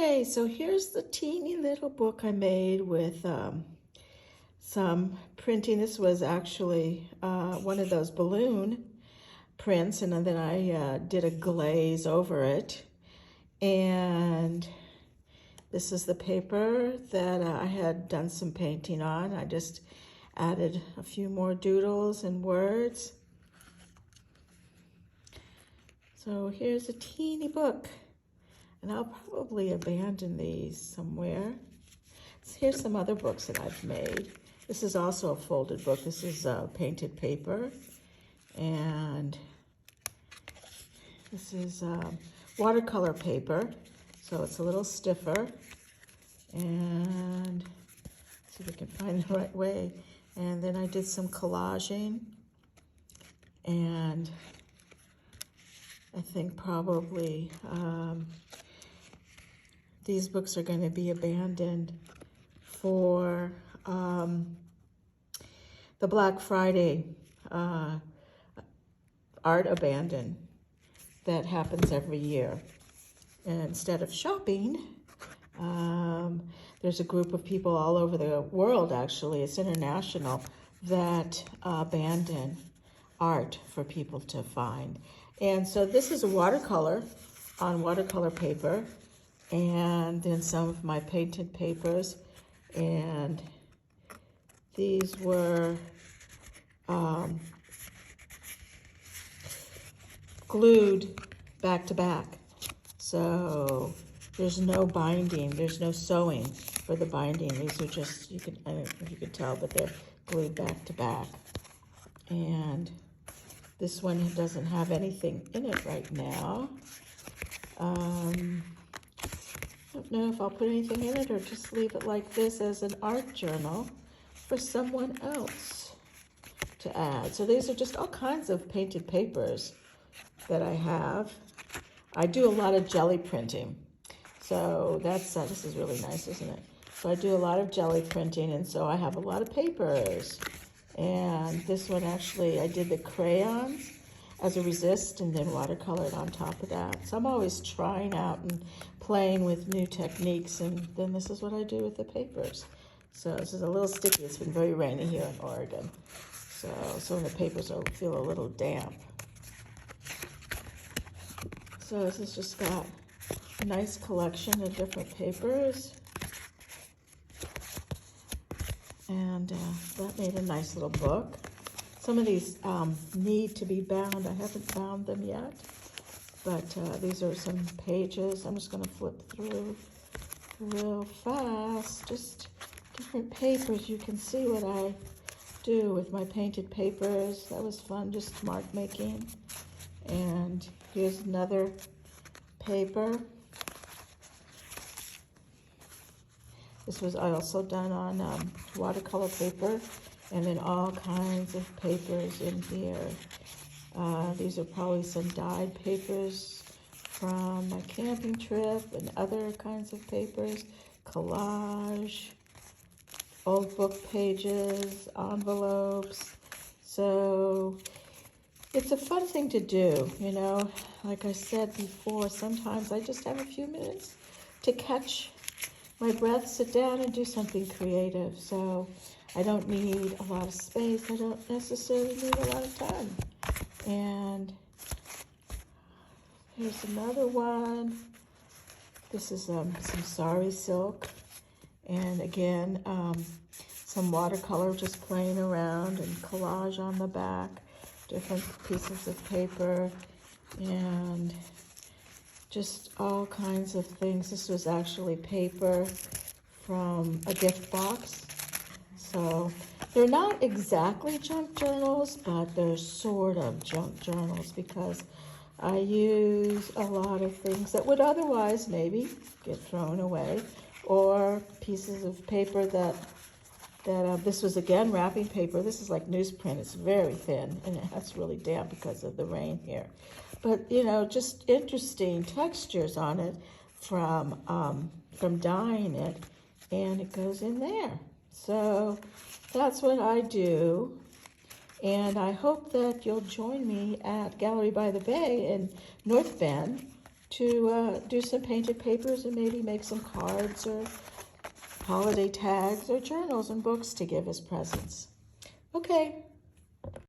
Okay, so here's the teeny little book I made with some printing. This was actually one of those balloon prints, and then I did a glaze over it. And this is the paper that I had done some painting on. I just added a few more doodles and words. So here's a teeny book. And I'll probably abandon these somewhere. So here's some other books that I've made. This is also a folded book. This is painted paper. And this is watercolor paper. So it's a little stiffer. And see if we can find the right way. And then I did some collaging. And I think probably these books are going to be abandoned for the Black Friday art abandon that happens every year. And instead of shopping, there's a group of people all over the world, actually, it's international, that abandon art for people to find. And so this is a watercolor on watercolor paper, and then some of my painted papers, and these were glued back to back. So there's no binding, there's no sewing for the binding. These are just, I don't know if you could tell, but they're glued back to back. And this one doesn't have anything in it right now. I don't know if I'll put anything in it or just leave it like this as an art journal for someone else to add. So these are just all kinds of painted papers that I have. I do a lot of jelly printing. So that's, this is really nice, isn't it? So I do a lot of jelly printing, and so I have a lot of papers. And this one actually, I did the crayons as a resist and then watercolored on top of that. So I'm always trying out and playing with new techniques, and then this is what I do with the papers. So this is a little sticky. It's been very rainy here in Oregon. So some of the papers will feel a little damp. So this has just got a nice collection of different papers. And that made a nice little book. Some of these need to be bound. I haven't bound them yet, but these are some pages. I'm just going to flip through real fast. Just different papers. You can see what I do with my painted papers. That was fun, just mark making. And here's another paper. This was also done on watercolor paper, and then all kinds of papers in here. These are probably some dyed papers from my camping trip, and other kinds of papers, collage, old book pages, envelopes. So it's a fun thing to do, you know. Like I said before, sometimes I just have a few minutes to catch my breath, sit down and do something creative. So I don't need a lot of space. I don't necessarily need a lot of time. And here's another one. This is some sari silk. And again, some watercolor just playing around, and collage on the back, different pieces of paper, and just all kinds of things. This was actually paper from a gift box. So they're not exactly junk journals, but they're sort of junk journals because I use a lot of things that would otherwise maybe get thrown away, or pieces of paper that this was, again, wrapping paper. This is like newsprint. It's very thin, and it's really damp because of the rain here. But, you know, just interesting textures on it from dyeing it, and it goes in there. So that's what I do, and I hope that you'll join me at Gallery by the Bay in North Bend to do some painted papers and maybe make some cards or holiday tags or journals and books to give as presents. Okay.